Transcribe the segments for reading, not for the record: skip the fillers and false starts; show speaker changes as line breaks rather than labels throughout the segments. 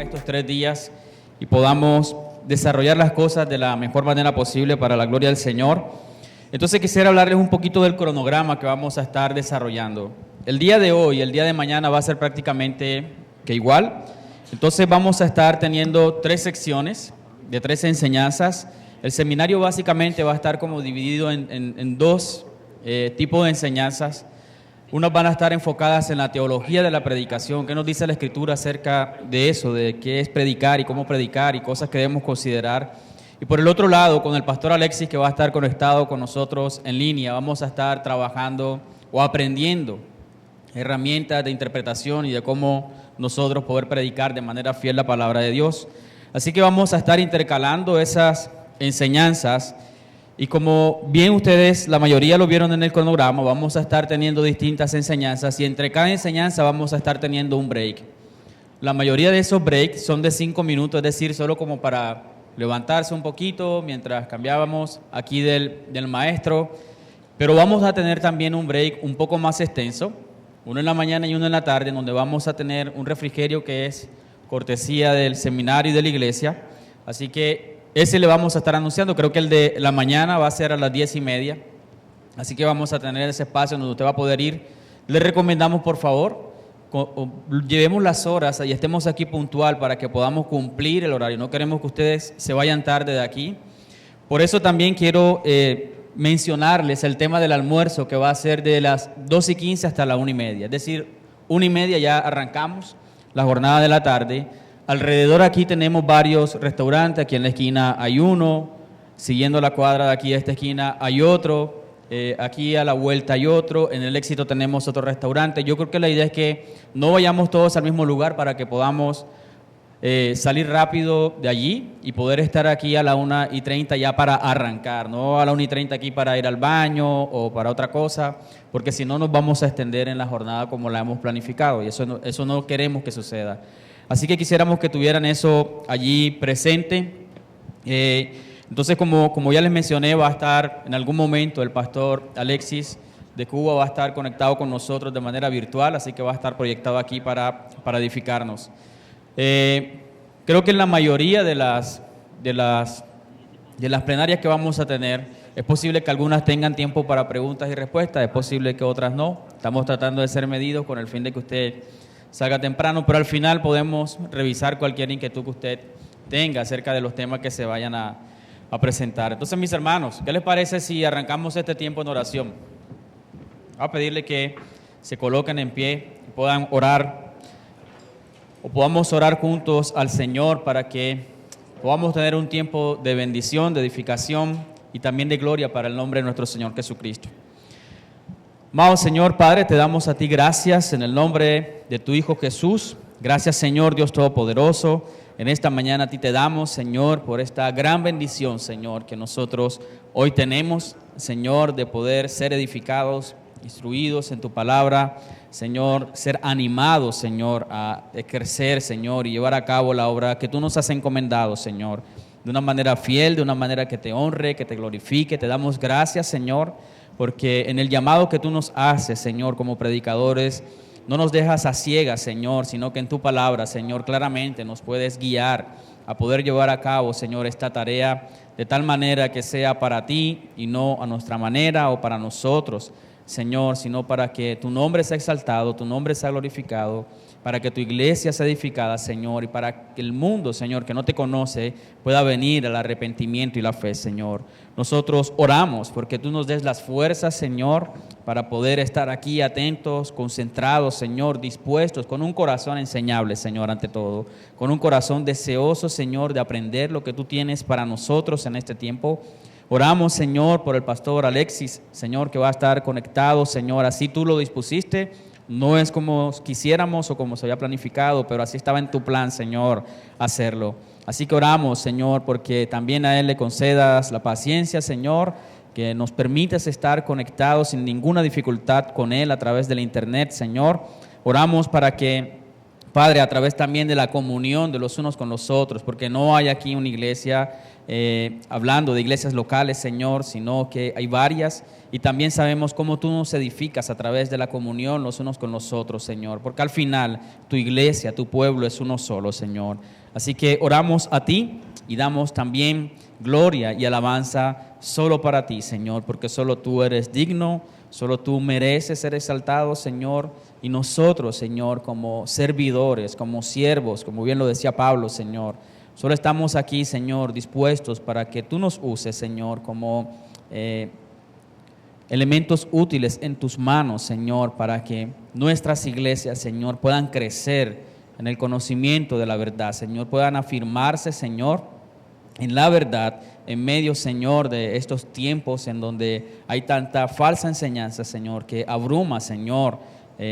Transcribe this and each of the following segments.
acá estos 3 días y podamos desarrollar las cosas de la mejor manera posible para la gloria del Señor. Entonces quisiera hablarles un poquito del cronograma que vamos a estar desarrollando. El día de hoy, el día de mañana va a ser prácticamente que igual. Entonces vamos a estar teniendo 3 secciones de 3 enseñanzas. El seminario básicamente va a estar como dividido en 2 tipos de enseñanzas. Unas van a estar enfocadas en la teología de la predicación, qué nos dice la Escritura acerca de eso, de qué es predicar y cómo predicar y cosas que debemos considerar. Y por el otro lado, con el pastor Alexis, que va a estar conectado con nosotros en línea, vamos a estar trabajando o aprendiendo herramientas de interpretación y de cómo nosotros poder predicar de manera fiel la palabra de Dios. Así que vamos a estar intercalando esas enseñanzas. Y como bien ustedes, la mayoría lo vieron en el cronograma, vamos a estar teniendo distintas enseñanzas y entre cada enseñanza vamos a estar teniendo un break. La mayoría de esos breaks son de 5 minutos, es decir, solo como para levantarse un poquito mientras cambiábamos aquí del maestro. Pero vamos a tener también un break un poco más extenso, uno en la mañana y uno en la tarde, en donde vamos a tener un refrigerio que es cortesía del seminario y de la iglesia. Así que ese le vamos a estar anunciando, creo que el de la mañana va a ser a las 10:30, así que vamos a tener ese espacio donde usted va a poder ir. Le recomendamos, por favor, llevemos las horas y estemos aquí puntual para que podamos cumplir el horario. No queremos que ustedes se vayan tarde de aquí. Por eso también quiero mencionarles el tema del almuerzo, que va a ser de las 2:15 hasta la 1:30, es decir, 1:30 ya arrancamos la jornada de la tarde. Alrededor aquí tenemos varios restaurantes, aquí en la esquina hay uno, siguiendo la cuadra de aquí a esta esquina hay otro, aquí a la vuelta hay otro, en el Éxito tenemos otro restaurante. Yo creo que la idea es que no vayamos todos al mismo lugar para que podamos salir rápido de allí y poder estar aquí a la 1:30 ya para arrancar, no a la 1:30 aquí para ir al baño o para otra cosa, porque si no nos vamos a extender en la jornada como la hemos planificado y eso no queremos que suceda. Así que quisiéramos que tuvieran eso allí presente. Entonces, como ya les mencioné, va a estar en algún momento el pastor Alexis de Cuba, va a estar conectado con nosotros de manera virtual, así que va a estar proyectado aquí para edificarnos. Creo que en la mayoría de las plenarias que vamos a tener, es posible que algunas tengan tiempo para preguntas y respuestas, es posible que otras no. Estamos tratando de ser medidos con el fin de que usted salga temprano, pero al final podemos revisar cualquier inquietud que usted tenga acerca de los temas que se vayan a presentar. Entonces, mis hermanos, ¿qué les parece si arrancamos este tiempo en oración? Voy a pedirle que se coloquen en pie y puedan orar, o podamos orar juntos al Señor para que podamos tener un tiempo de bendición, de edificación y también de gloria para el nombre de nuestro Señor Jesucristo. Amado Señor Padre, te damos a ti gracias en el nombre de tu Hijo Jesús. Gracias, Señor Dios Todopoderoso. En esta mañana a ti te damos, Señor, por esta gran bendición, Señor, que nosotros hoy tenemos, Señor, de poder ser edificados, instruidos en tu palabra, Señor, ser animados, Señor, a crecer, Señor, y llevar a cabo la obra que tú nos has encomendado, Señor, de una manera fiel, de una manera que te honre, que te glorifique. Te damos gracias, Señor, porque en el llamado que tú nos haces, Señor, como predicadores, no nos dejas a ciegas, Señor, sino que en tu palabra, Señor, claramente nos puedes guiar a poder llevar a cabo, Señor, esta tarea de tal manera que sea para ti y no a nuestra manera o para nosotros, Señor, sino para que tu nombre sea exaltado, tu nombre sea glorificado, para que tu iglesia sea edificada, Señor, y para que el mundo, Señor, que no te conoce, pueda venir al arrepentimiento y la fe, Señor. Nosotros oramos porque tú nos des las fuerzas, Señor, para poder estar aquí atentos, concentrados, Señor, dispuestos, con un corazón enseñable, Señor, ante todo, con un corazón deseoso, Señor, de aprender lo que tú tienes para nosotros en este tiempo. Oramos, Señor, por el pastor Alexis, Señor, que va a estar conectado, Señor, así tú lo dispusiste. No es como quisiéramos o como se había planificado, pero así estaba en tu plan, Señor, hacerlo. Así que oramos, Señor, porque también a él le concedas la paciencia, Señor, que nos permitas estar conectados sin ninguna dificultad con él a través del internet, Señor. Oramos para que Padre, a través también de la comunión de los unos con los otros, porque no hay aquí una iglesia, hablando de iglesias locales, Señor, sino que hay varias, y también sabemos cómo tú nos edificas a través de la comunión los unos con los otros, Señor, porque al final tu iglesia, tu pueblo es uno solo, Señor. Así que oramos a ti y damos también gloria y alabanza solo para ti, Señor, porque solo tú eres digno, solo tú mereces ser exaltado, Señor, y nosotros, Señor, como servidores, como siervos, como bien lo decía Pablo, Señor, solo estamos aquí, Señor, dispuestos para que tú nos uses, Señor, como elementos útiles en tus manos, Señor, para que nuestras iglesias, Señor, puedan crecer en el conocimiento de la verdad, Señor, puedan afirmarse, Señor, en la verdad, en medio, Señor, de estos tiempos en donde hay tanta falsa enseñanza, Señor, que abruma, Señor,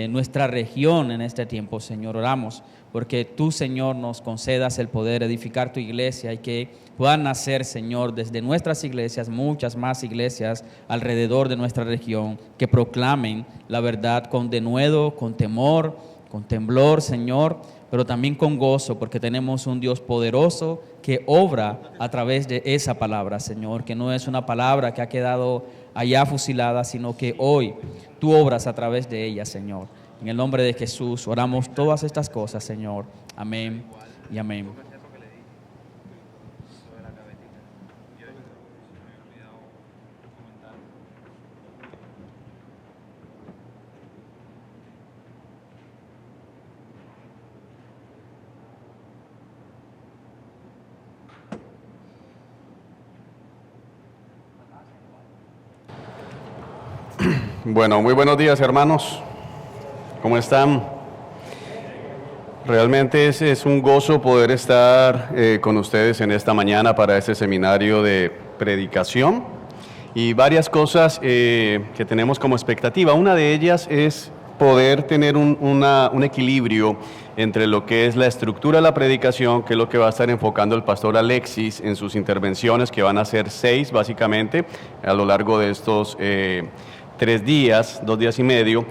nuestra región en este tiempo, Señor. Oramos porque tú, Señor, nos concedas el poder edificar tu iglesia y que puedan nacer, Señor, desde nuestras iglesias, muchas más iglesias alrededor de nuestra región que proclamen la verdad con denuedo, con temor, con temblor, Señor, pero también con gozo, porque tenemos un Dios poderoso que obra a través de esa palabra, Señor, que no es una palabra que ha quedado allá fusilada, sino que hoy tú obras a través de ella, Señor. En el nombre de Jesús oramos todas estas cosas, Señor. Amén y amén.
Bueno, muy buenos días, hermanos. ¿Cómo están? Realmente es un gozo poder estar con ustedes en esta mañana para este seminario de predicación y varias cosas que tenemos como expectativa. Una de ellas es poder tener un equilibrio entre lo que es la estructura de la predicación, que es lo que va a estar enfocando el pastor Alexis en sus intervenciones, que van a ser 6 básicamente a lo largo de estos 3 días, 2 días y medio,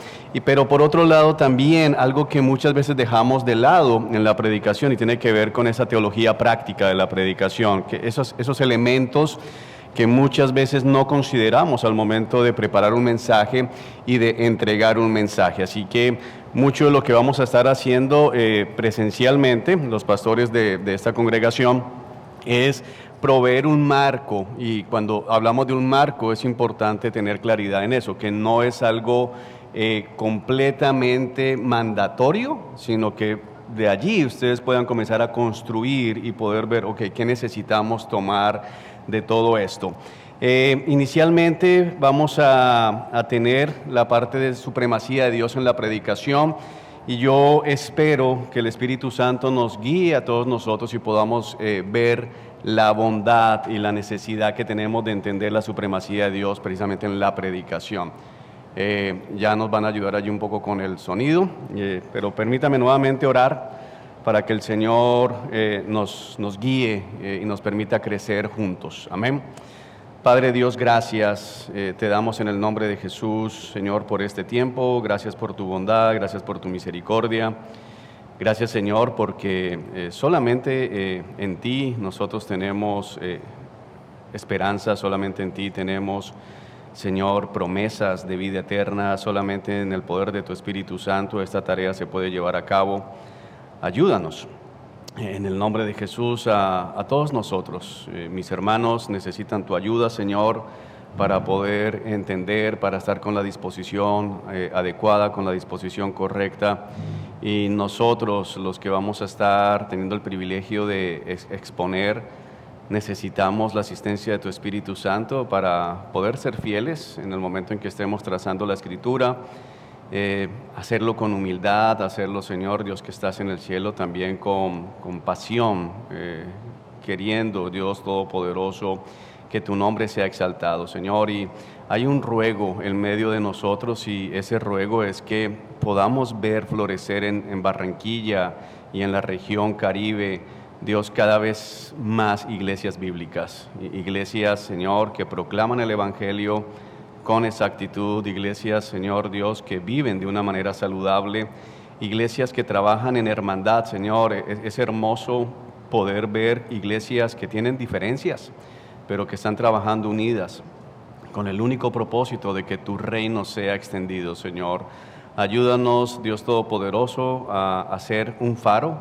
pero por otro lado también algo que muchas veces dejamos de lado en la predicación y tiene que ver con esa teología práctica de la predicación, que esos elementos que muchas veces no consideramos al momento de preparar un mensaje y de entregar un mensaje. Así que mucho de lo que vamos a estar haciendo presencialmente, los pastores de esta congregación, es proveer un marco, y cuando hablamos de un marco es importante tener claridad en eso, que no es algo completamente mandatorio, sino que de allí ustedes puedan comenzar a construir y poder ver, ok, ¿qué necesitamos tomar de todo esto? Inicialmente vamos a tener la parte de supremacía de Dios en la predicación, y yo espero que el Espíritu Santo nos guíe a todos nosotros y podamos ver la bondad y la necesidad que tenemos de entender la supremacía de Dios precisamente en la predicación. Ya nos van a ayudar allí un poco con el sonido, pero permítame nuevamente orar para que el Señor nos guíe y nos permita crecer juntos. Amén. Padre Dios, gracias, te damos en el nombre de Jesús, Señor, por este tiempo. Gracias por tu bondad, gracias por tu misericordia. Gracias, Señor, porque solamente en ti nosotros tenemos esperanza, solamente en ti tenemos, Señor, promesas de vida eterna, solamente en el poder de tu Espíritu Santo esta tarea se puede llevar a cabo. Ayúdanos, en el nombre de Jesús, a todos nosotros. Mis hermanos necesitan tu ayuda, Señor, para poder entender, para estar con la disposición adecuada, con la disposición correcta. Y nosotros, los que vamos a estar teniendo el privilegio de exponer, necesitamos la asistencia de tu Espíritu Santo para poder ser fieles en el momento en que estemos trazando la Escritura, hacerlo con humildad, hacerlo, Señor Dios que estás en el cielo, también con pasión, queriendo, Dios Todopoderoso, que tu nombre sea exaltado, Señor. Y hay un ruego en medio de nosotros, y ese ruego es que podamos ver florecer en Barranquilla y en la región Caribe, Dios, cada vez más iglesias bíblicas, iglesias, Señor, que proclaman el Evangelio con exactitud, iglesias, Señor Dios, que viven de una manera saludable, iglesias que trabajan en hermandad, Señor. Es hermoso poder ver iglesias que tienen diferencias, pero que están trabajando unidas con el único propósito de que tu reino sea extendido, Señor. Ayúdanos, Dios Todopoderoso, a ser un faro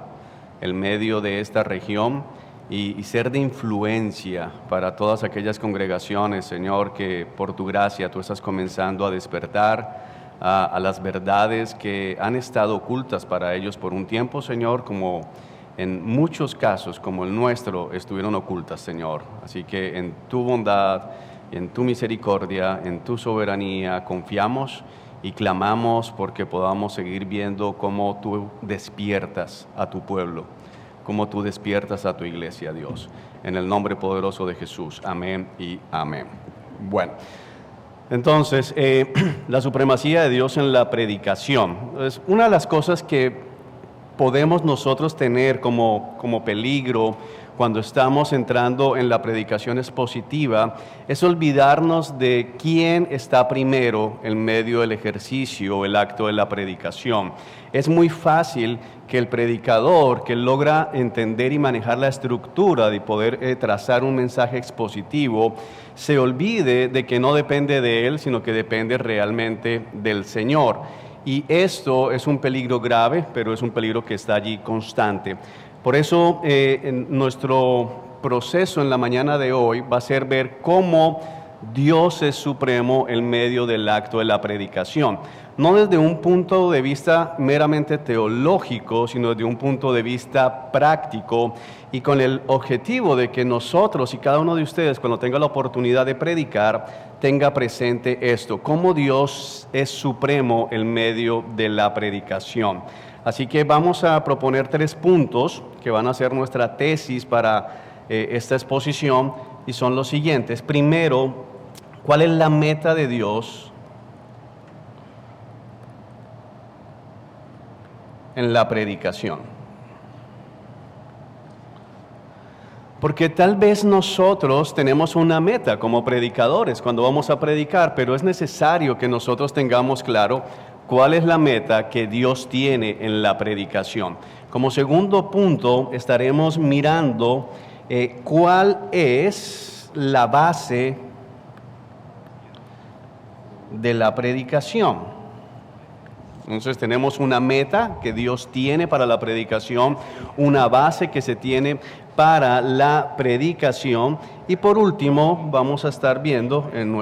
en medio de esta región y ser de influencia para todas aquellas congregaciones, Señor, que por tu gracia tú estás comenzando a despertar a las verdades que han estado ocultas para ellos por un tiempo, Señor, como en muchos casos, como el nuestro, estuvieron ocultas, Señor. Así que en tu bondad, en tu misericordia, en tu soberanía, confiamos y clamamos porque podamos seguir viendo cómo tú despiertas a tu pueblo, cómo tú despiertas a tu iglesia, Dios. En el nombre poderoso de Jesús. Amén y amén. Bueno, entonces, la supremacía de Dios en la predicación. Es una de las cosas que podemos nosotros tener como peligro cuando estamos entrando en la predicación expositiva, es olvidarnos de quién está primero en medio del ejercicio, el acto de la predicación. Es muy fácil que el predicador, que logra entender y manejar la estructura de poder trazar un mensaje expositivo, se olvide de que no depende de él, sino que depende realmente del Señor. Y esto es un peligro grave, pero es un peligro que está allí constante. Por eso en nuestro proceso en la mañana de hoy va a ser ver cómo Dios es supremo en medio del acto de la predicación. No desde un punto de vista meramente teológico, sino desde un punto de vista práctico y con el objetivo de que nosotros y cada uno de ustedes, cuando tenga la oportunidad de predicar, tenga presente esto, cómo Dios es supremo en medio de la predicación. Así que vamos a proponer 3 puntos que van a ser nuestra tesis para esta exposición y son los siguientes. Primero, ¿cuál es la meta de Dios en la predicación? Porque tal vez nosotros tenemos una meta como predicadores cuando vamos a predicar, pero es necesario que nosotros tengamos claro cuál es la meta que Dios tiene en la predicación. Como segundo punto, estaremos mirando cuál es la base de la predicación. Entonces tenemos una meta que Dios tiene para la predicación, una base que se tiene para la predicación y por último vamos a estar viendo en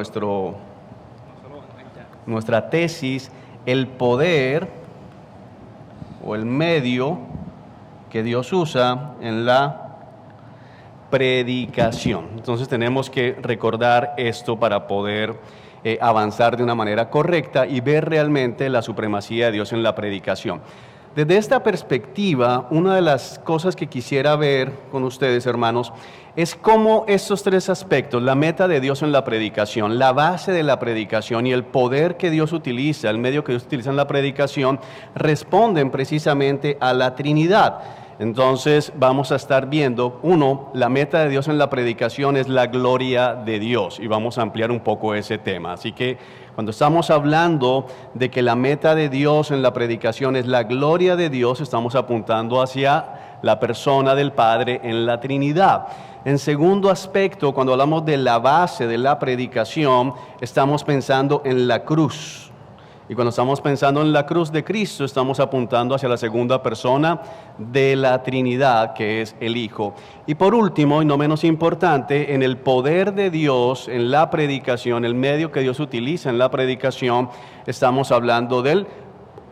nuestra tesis el poder o el medio que Dios usa en la predicación. Entonces tenemos que recordar esto para poder avanzar de una manera correcta y ver realmente la supremacía de Dios en la predicación. Desde esta perspectiva, una de las cosas que quisiera ver con ustedes, hermanos, es cómo estos 3 aspectos, la meta de Dios en la predicación, la base de la predicación y el poder que Dios utiliza, el medio que Dios utiliza en la predicación, responden precisamente a la Trinidad. Entonces vamos a estar viendo, la meta de Dios en la predicación es la gloria de Dios y vamos a ampliar un poco ese tema. Así que cuando estamos hablando de que la meta de Dios en la predicación es la gloria de Dios, estamos apuntando hacia la persona del Padre en la Trinidad. En segundo aspecto, cuando hablamos de la base de la predicación, estamos pensando en la cruz. Y cuando estamos pensando en la cruz de Cristo, estamos apuntando hacia la segunda persona de la Trinidad, que es el Hijo. Y por último, y no menos importante, en el poder de Dios en la predicación, el medio que Dios utiliza en la predicación, estamos hablando de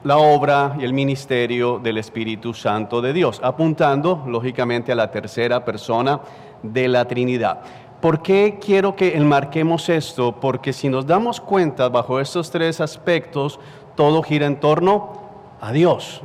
la obra y el ministerio del Espíritu Santo de Dios, apuntando lógicamente a la tercera persona de la Trinidad. ¿Por qué quiero que enmarquemos esto? Porque si nos damos cuenta bajo estos 3 aspectos, todo gira en torno a Dios.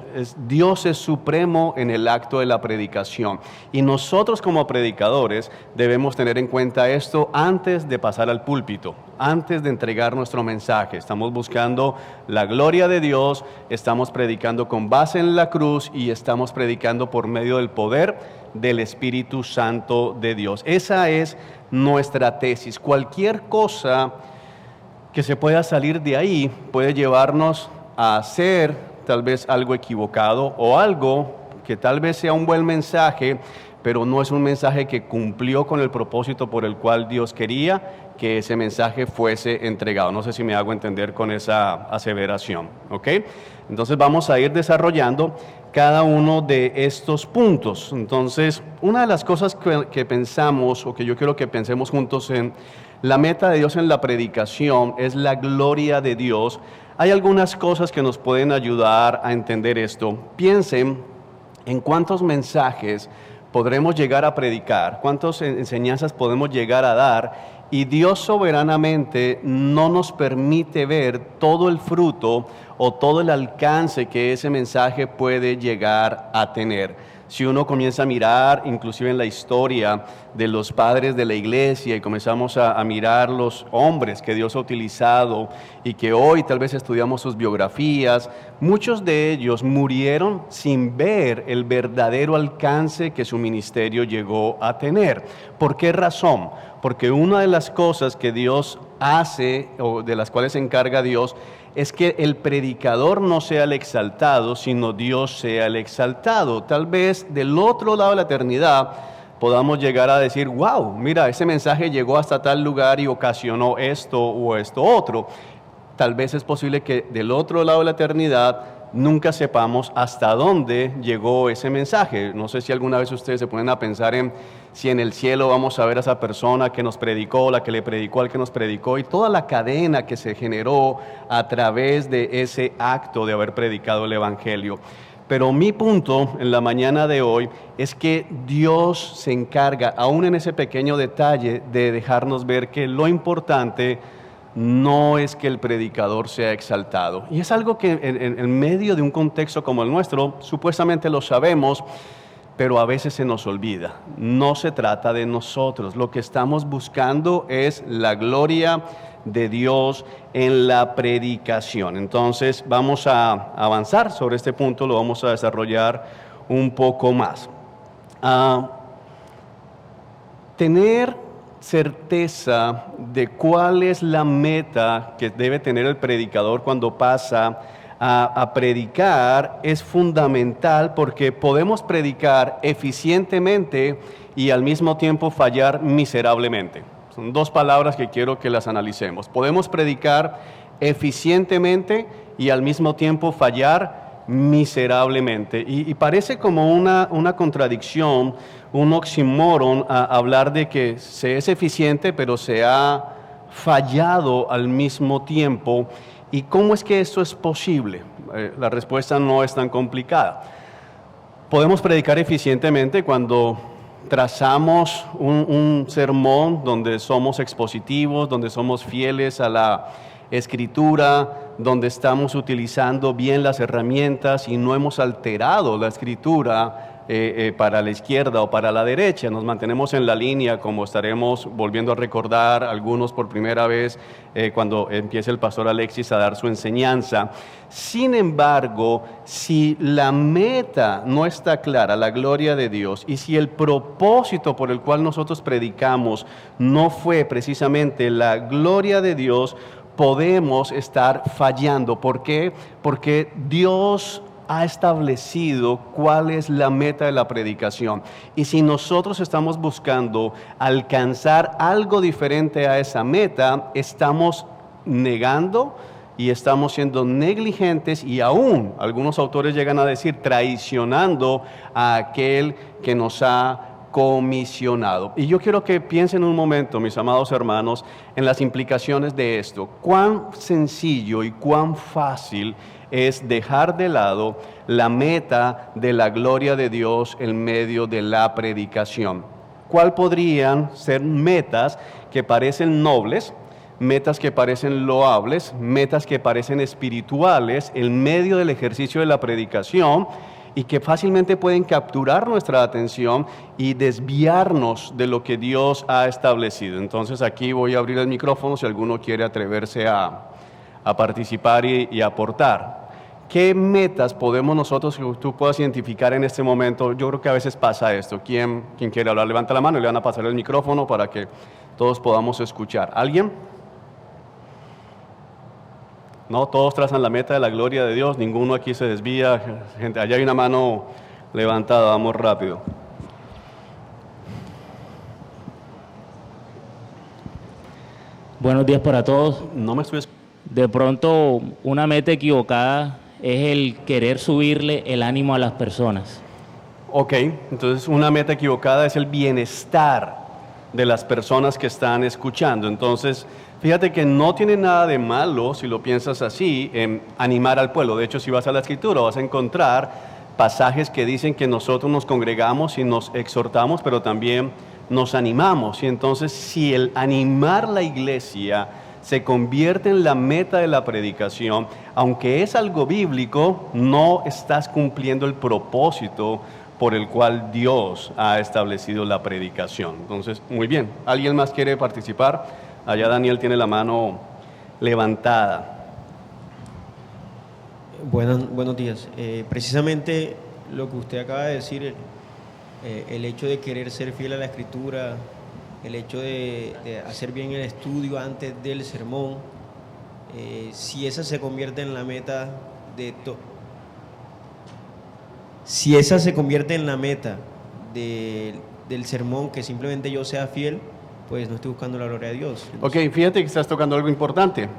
Dios es supremo en el acto de la predicación. Y nosotros como predicadores debemos tener en cuenta esto antes de pasar al púlpito, antes de entregar nuestro mensaje. Estamos buscando la gloria de Dios, estamos predicando con base en la cruz y estamos predicando por medio del poder del Espíritu Santo de Dios. Esa es nuestra tesis. Cualquier cosa que se pueda salir de ahí puede llevarnos a hacer tal vez algo equivocado o algo que tal vez sea un buen mensaje, pero no es un mensaje que cumplió con el propósito por el cual Dios quería que ese mensaje fuese entregado. No sé si me hago entender con esa aseveración, ¿ok? Entonces vamos a ir desarrollando cada uno de estos puntos. Entonces, una de las cosas que pensamos, o que yo quiero que pensemos juntos en la meta de Dios en la predicación, es la gloria de Dios. Hay algunas cosas que nos pueden ayudar a entender esto. Piensen en cuántos mensajes podremos llegar a predicar, cuántas enseñanzas podemos llegar a dar, y Dios soberanamente no nos permite ver todo el fruto o todo el alcance que ese mensaje puede llegar a tener. Si uno comienza a mirar, inclusive en la historia de los padres de la iglesia, y comenzamos a mirar los hombres que Dios ha utilizado y que hoy tal vez estudiamos sus biografías, muchos de ellos murieron sin ver el verdadero alcance que su ministerio llegó a tener. ¿Por qué razón? Porque una de las cosas que Dios hace, o de las cuales se encarga Dios, es que el predicador no sea el exaltado, sino Dios sea el exaltado. Tal vez del otro lado de la eternidad podamos llegar a decir, wow, mira, ese mensaje llegó hasta tal lugar y ocasionó esto o esto otro. Tal vez es posible que del otro lado de la eternidad nunca sepamos hasta dónde llegó ese mensaje. No sé si alguna vez ustedes se ponen a pensar en si en el cielo vamos a ver a esa persona que nos predicó, la que le predicó al que nos predicó, y toda la cadena que se generó a través de ese acto de haber predicado el Evangelio. Pero mi punto en la mañana de hoy es que Dios se encarga, aún en ese pequeño detalle, de dejarnos ver que lo importante no es que el predicador sea exaltado. Y es algo que en medio de un contexto como el nuestro, supuestamente lo sabemos, pero a veces se nos olvida. No se trata de nosotros. Lo que estamos buscando es la gloria de Dios en la predicación. Entonces vamos a avanzar sobre este punto, lo vamos a desarrollar un poco más. Tener certeza de cuál es la meta que debe tener el predicador cuando pasa a predicar es fundamental, porque podemos predicar eficientemente y al mismo tiempo fallar miserablemente. Son dos palabras que quiero que las analicemos. Podemos predicar eficientemente y al mismo tiempo fallar miserablemente. Y parece como una contradicción, un oxímoron, a hablar de que se es eficiente pero se ha fallado al mismo tiempo. ¿Y cómo es que esto es posible? La respuesta no es tan complicada. Podemos predicar eficientemente cuando trazamos un sermón donde somos expositivos, donde somos fieles a la Escritura, donde estamos utilizando bien las herramientas y no hemos alterado la Escritura para la izquierda o para la derecha. Nos mantenemos en la línea, como estaremos volviendo a recordar algunos por primera vez cuando empiece el pastor Alexis a dar su enseñanza. Sin embargo, si la meta no está clara, la gloria de Dios, y si el propósito por el cual nosotros predicamos no fue precisamente la gloria de Dios, podemos estar fallando. ¿Por qué? Porque Dios ha establecido cuál es la meta de la predicación. Y si nosotros estamos buscando alcanzar algo diferente a esa meta, estamos negando y estamos siendo negligentes, y aún algunos autores llegan a decir traicionando a aquel que nos ha comisionado. Y yo quiero que piensen un momento, mis amados hermanos, en las implicaciones de esto. Cuán sencillo y cuán fácil es dejar de lado la meta de la gloria de Dios en medio de la predicación. ¿Cuál podrían ser metas que parecen nobles, metas que parecen loables, metas que parecen espirituales en medio del ejercicio de la predicación, y que fácilmente pueden capturar nuestra atención y desviarnos de lo que Dios ha establecido? Entonces aquí voy a abrir el micrófono si alguno quiere atreverse a participar y aportar. ¿Qué metas podemos nosotros, que tú puedas identificar en este momento? Yo creo que a veces pasa esto. ¿Quién quiere hablar? Levanta la mano y le van a pasar el micrófono para que todos podamos escuchar. ¿Alguien? No, todos trazan la meta de la gloria de Dios, ninguno aquí se desvía. Gente, allá hay una mano levantada, vamos rápido.
Buenos días para todos.
No me estoy
De pronto, una meta equivocada es el querer subirle el ánimo a las personas.
Ok, entonces una meta equivocada es el bienestar de las personas que están escuchando. Entonces, fíjate que no tiene nada de malo, si lo piensas así, en animar al pueblo. De hecho, si vas a la Escritura vas a encontrar pasajes que dicen que nosotros nos congregamos y nos exhortamos, pero también nos animamos. Y entonces, si el animar la iglesia se convierte en la meta de la predicación, aunque es algo bíblico, no estás cumpliendo el propósito por el cual Dios ha establecido la predicación. Entonces, muy bien. ¿Alguien más quiere participar? Allá Daniel tiene la mano levantada.
Buenos días. Precisamente lo que usted acaba de decir, el hecho de querer ser fiel a la Escritura, el hecho de hacer bien el estudio antes del sermón, si esa se convierte en la meta del sermón, que simplemente yo sea fiel, pues no estoy buscando la gloria de Dios.
Ok, fíjate que estás tocando algo importante.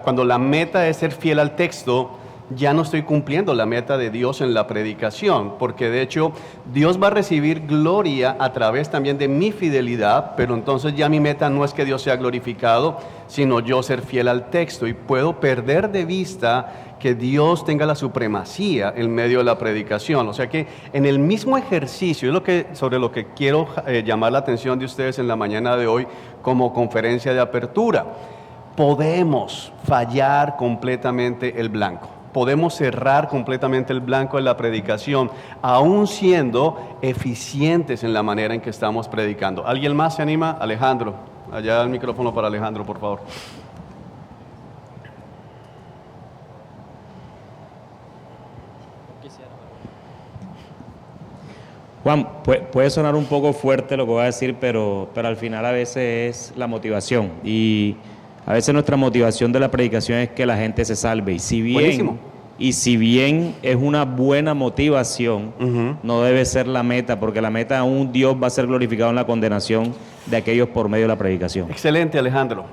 Cuando la meta es ser fiel al texto, ya no estoy cumpliendo la meta de Dios en la predicación, porque de hecho Dios va a recibir gloria a través también de mi fidelidad, pero entonces ya mi meta no es que Dios sea glorificado, sino yo ser fiel al texto, y puedo perder de vista que Dios tenga la supremacía en medio de la predicación. O sea que en el mismo ejercicio, sobre lo que quiero llamar la atención de ustedes en la mañana de hoy como conferencia de apertura, podemos fallar completamente el blanco. Podemos cerrar completamente el blanco de la predicación, aún siendo eficientes en la manera en que estamos predicando. ¿Alguien más se anima? Alejandro, allá el micrófono para Alejandro, por favor.
Juan, puede sonar un poco fuerte lo que voy a decir, pero al final a veces es la motivación. Y a veces nuestra motivación de la predicación es que la gente se salve. Y si bien es una buena motivación, no debe ser la meta, porque la meta aún Dios va a ser glorificado en la condenación de aquellos por medio de la predicación.
Excelente, Alejandro.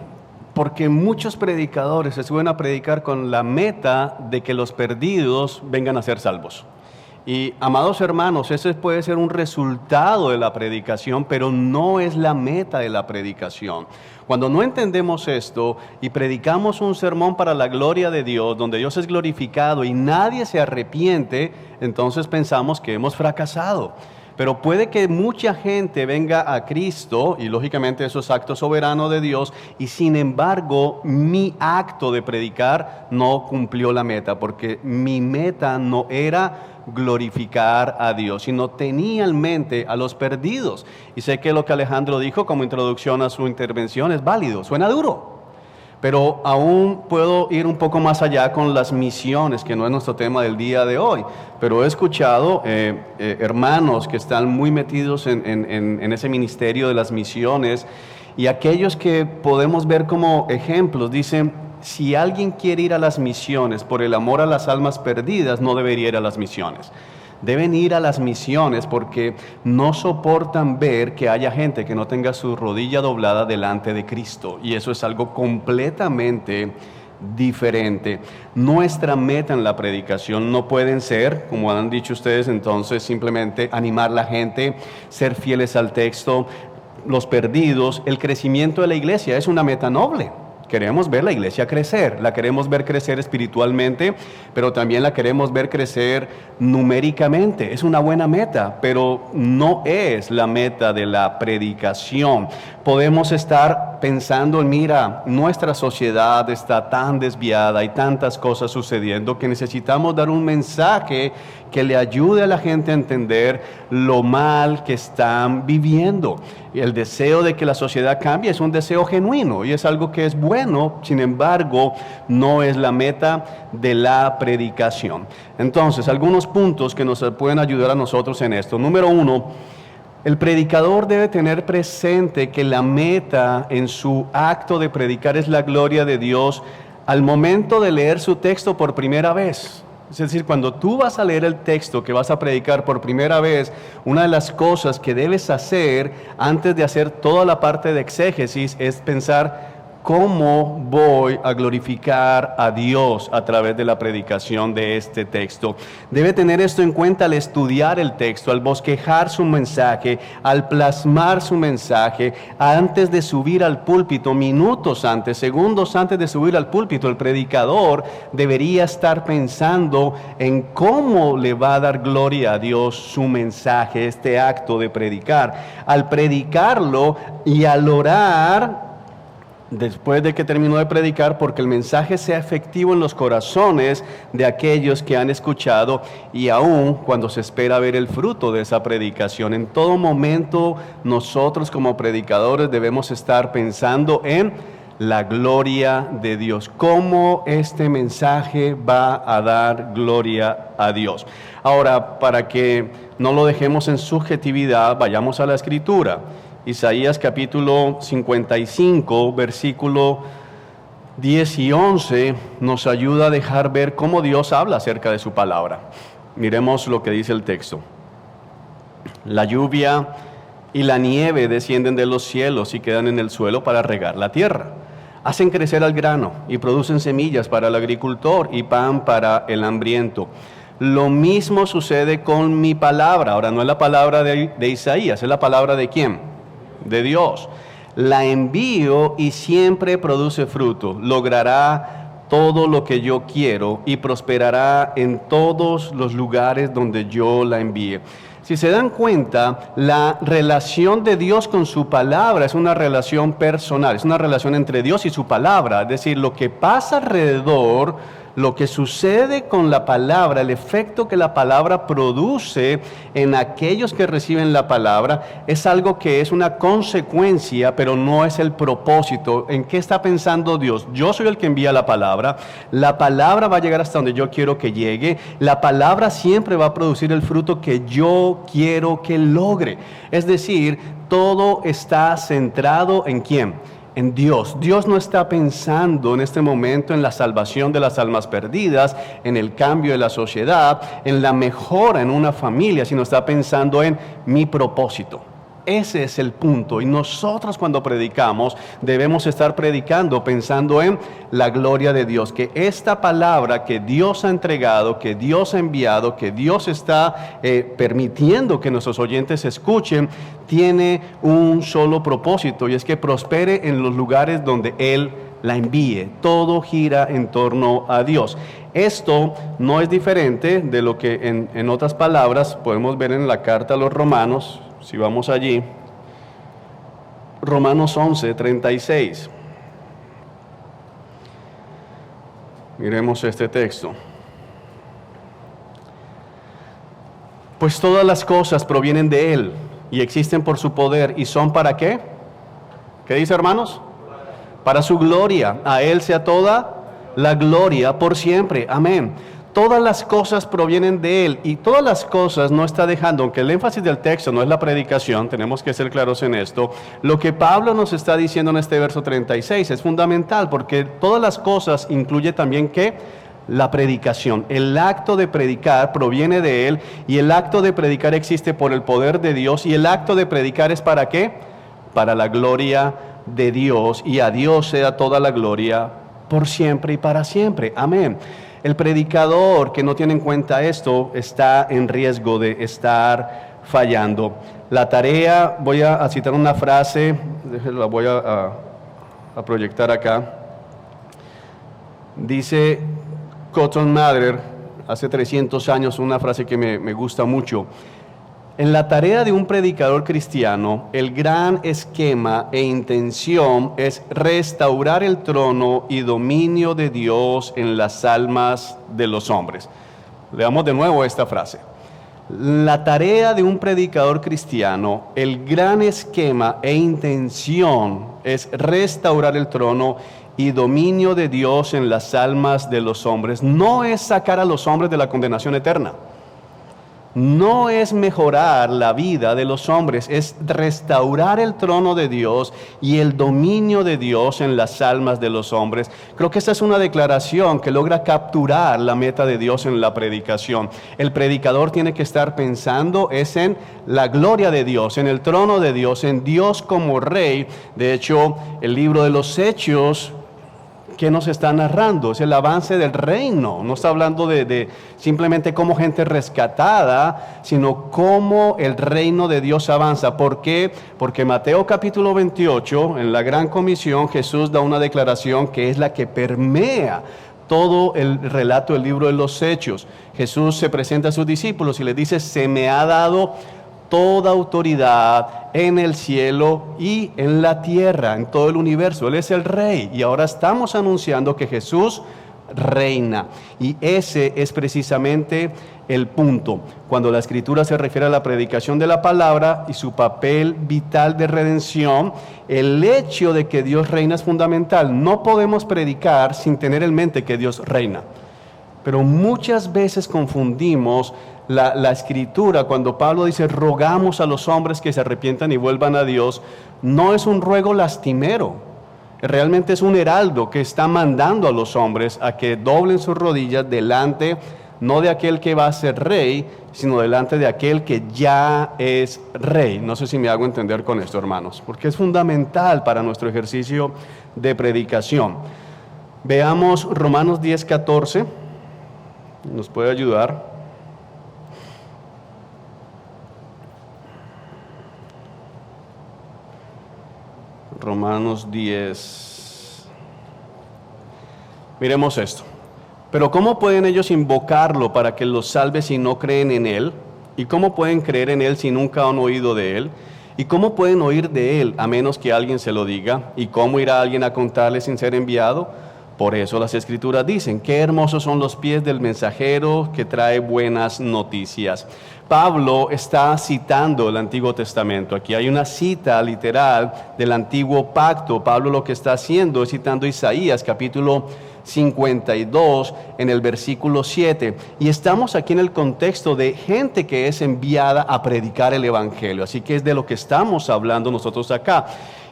Porque muchos predicadores se suben a predicar con la meta de que los perdidos vengan a ser salvos. Y, amados hermanos, ese puede ser un resultado de la predicación, pero no es la meta de la predicación. Cuando no entendemos esto y predicamos un sermón para la gloria de Dios, donde Dios es glorificado y nadie se arrepiente, entonces pensamos que hemos fracasado. Pero puede que mucha gente venga a Cristo, y lógicamente eso es acto soberano de Dios, y sin embargo mi acto de predicar no cumplió la meta, porque mi meta no era glorificar a Dios, sino tenía en mente a los perdidos. Y sé que lo que Alejandro dijo como introducción a su intervención es válido, suena duro. Pero aún puedo ir un poco más allá con las misiones, que no es nuestro tema del día de hoy. Pero he escuchado hermanos que están muy metidos en ese ministerio de las misiones, y aquellos que podemos ver como ejemplos dicen: si alguien quiere ir a las misiones por el amor a las almas perdidas, no debería ir a las misiones. Deben ir a las misiones porque no soportan ver que haya gente que no tenga su rodilla doblada delante de Cristo, y eso es algo completamente diferente. Nuestra meta en la predicación no pueden ser, como han dicho ustedes, entonces simplemente animar a la gente, ser fieles al texto, los perdidos. El crecimiento de la iglesia es una meta noble. Queremos ver la iglesia crecer, la queremos ver crecer espiritualmente, pero también la queremos ver crecer numéricamente. Es una buena meta, pero no es la meta de la predicación. Podemos estar pensando, mira, nuestra sociedad está tan desviada, hay tantas cosas sucediendo que necesitamos dar un mensaje que le ayude a la gente a entender lo mal que están viviendo. El deseo de que la sociedad cambie es un deseo genuino y es algo que es bueno, sin embargo, no es la meta de la predicación. Entonces, algunos puntos que nos pueden ayudar a nosotros en esto. Número 1, el predicador debe tener presente que la meta en su acto de predicar es la gloria de Dios, al momento de leer su texto por primera vez. Es decir, cuando tú vas a leer el texto que vas a predicar por primera vez, una de las cosas que debes hacer antes de hacer toda la parte de exégesis es pensar: ¿cómo voy a glorificar a Dios a través de la predicación de este texto? Debe tener esto en cuenta al estudiar el texto, al bosquejar su mensaje, al plasmar su mensaje, antes de subir al púlpito, minutos antes, segundos antes de subir al púlpito. El predicador debería estar pensando en cómo le va a dar gloria a Dios su mensaje, este acto de predicar. Al predicarlo y al orar, después de que terminó de predicar, porque el mensaje sea efectivo en los corazones de aquellos que han escuchado, y aún cuando se espera ver el fruto de esa predicación. En todo momento nosotros como predicadores debemos estar pensando en la gloria de Dios, cómo este mensaje va a dar gloria a Dios. Ahora, para que no lo dejemos en subjetividad, vayamos a la Escritura. Isaías capítulo 55, versículo 10 y 11, nos ayuda a dejar ver cómo Dios habla acerca de su palabra. Miremos lo que dice el texto. La lluvia y la nieve descienden de los cielos y quedan en el suelo para regar la tierra. Hacen crecer al grano y producen semillas para el agricultor y pan para el hambriento. Lo mismo sucede con mi palabra. Ahora, no es la palabra de Isaías, es la palabra ¿de quién? De Dios. La envío y siempre produce fruto. Logrará todo lo que yo quiero y prosperará en todos los lugares donde yo la envíe. Si se dan cuenta, la relación de Dios con su palabra es una relación personal, es una relación entre Dios y su palabra. Es decir, lo que pasa alrededor, lo que sucede con la palabra, el efecto que la palabra produce en aquellos que reciben la palabra, es algo que es una consecuencia, pero no es el propósito. ¿En qué está pensando Dios? Yo soy el que envía la palabra va a llegar hasta donde yo quiero que llegue, la palabra siempre va a producir el fruto que yo quiero que logre. Es decir, todo está centrado ¿en quién? En Dios. Dios no está pensando en este momento en la salvación de las almas perdidas, en el cambio de la sociedad, en la mejora en una familia, sino está pensando en mi propósito. Ese es el punto. Y nosotros cuando predicamos debemos estar predicando pensando en la gloria de Dios. Que esta palabra que Dios ha entregado, que Dios ha enviado, que Dios está permitiendo que nuestros oyentes escuchen, tiene un solo propósito, y es que prospere en los lugares donde Él la envíe. Todo gira en torno a Dios. Esto no es diferente de lo que en otras palabras podemos ver en la carta a los Romanos. Si vamos allí, Romanos 11, 36. Miremos este texto. Pues todas las cosas provienen de Él y existen por su poder, y son ¿para qué? ¿Qué dice, hermanos? Para su gloria. A Él sea toda la gloria por siempre. Amén. Todas las cosas provienen de Él, y todas las cosas no está dejando, aunque el énfasis del texto no es la predicación, tenemos que ser claros en esto. Lo que Pablo nos está diciendo en este verso 36 es fundamental, porque todas las cosas incluye también ¿qué? La predicación. El acto de predicar proviene de Él, y el acto de predicar existe por el poder de Dios, y el acto de predicar es ¿para qué? Para la gloria de Dios, y a Dios sea toda la gloria por siempre y para siempre. Amén. El predicador que no tiene en cuenta esto está en riesgo de estar fallando. La tarea, voy a citar una frase, la voy a proyectar acá. Dice Cotton Mather, hace 300 años, una frase que me gusta mucho. En la tarea de un predicador cristiano, el gran esquema e intención es restaurar el trono y dominio de Dios en las almas de los hombres. Leamos de nuevo esta frase. La tarea de un predicador cristiano, el gran esquema e intención es restaurar el trono y dominio de Dios en las almas de los hombres. No es sacar a los hombres de la condenación eterna. no es mejorar la vida de los hombres, es restaurar el trono de Dios y el dominio de Dios en las almas de los hombres. Creo que esta es una declaración que logra capturar la meta de Dios en la predicación. El predicador tiene que estar pensando es en la gloria de Dios, en el trono de Dios, en Dios como Rey. De hecho, el libro de los Hechos, ¿qué nos está narrando? Es el avance del reino. No está hablando de simplemente como gente rescatada, sino cómo el reino de Dios avanza. ¿Por qué? Porque Mateo capítulo 28, en la Gran Comisión, Jesús da una declaración que es la que permea todo el relato del libro de los Hechos. Jesús se presenta a sus discípulos y les dice: se me ha dado toda autoridad en el cielo y en la tierra, en todo el universo. Él es el Rey y ahora estamos anunciando que Jesús reina. Y ese es precisamente el punto. Cuando la Escritura se refiere a la predicación de la palabra y su papel vital de redención, el hecho de que Dios reina es fundamental. No podemos predicar sin tener en mente que Dios reina. Pero muchas veces confundimos la Escritura cuando Pablo dice rogamos a los hombres que se arrepientan y vuelvan a Dios. No es un ruego lastimero, realmente es un heraldo que está mandando a los hombres a que doblen sus rodillas delante, no de aquel que va a ser rey, sino delante de aquel que ya es rey. No sé si me hago entender con esto, hermanos, porque es fundamental para nuestro ejercicio de predicación. Veamos Romanos 10:14, nos puede ayudar. Romanos 10. Miremos esto. Pero ¿cómo pueden ellos invocarlo para que los salve si no creen en Él? ¿Y cómo pueden creer en Él si nunca han oído de Él? ¿Y cómo pueden oír de Él a menos que alguien se lo diga? ¿Y cómo irá alguien a contarle sin ser enviado? Por eso las Escrituras dicen: qué hermosos son los pies del mensajero que trae buenas noticias. Pablo está citando el Antiguo Testamento. Aquí hay una cita literal del Antiguo Pacto. Pablo lo que está haciendo es citando Isaías capítulo 52 en el versículo 7. Y estamos aquí en el contexto de gente que es enviada a predicar el Evangelio. Así que es de lo que estamos hablando nosotros acá.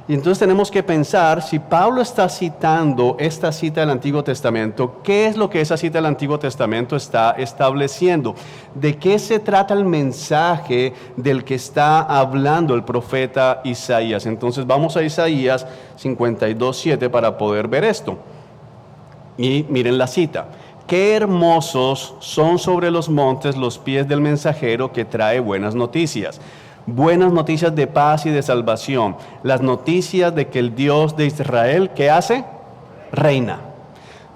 Y entonces tenemos que pensar, si Pablo está citando esta cita del Antiguo Testamento, ¿qué es lo que esa cita del Antiguo Testamento está estableciendo? ¿De qué se trata el mensaje del que está hablando el profeta Isaías? Entonces vamos a Isaías 52:7 para poder ver esto. Y miren la cita: qué hermosos son sobre los montes los pies del mensajero que trae buenas noticias. Buenas noticias de paz y de salvación. Las noticias de que el Dios de Israel, ¿qué hace? Reina.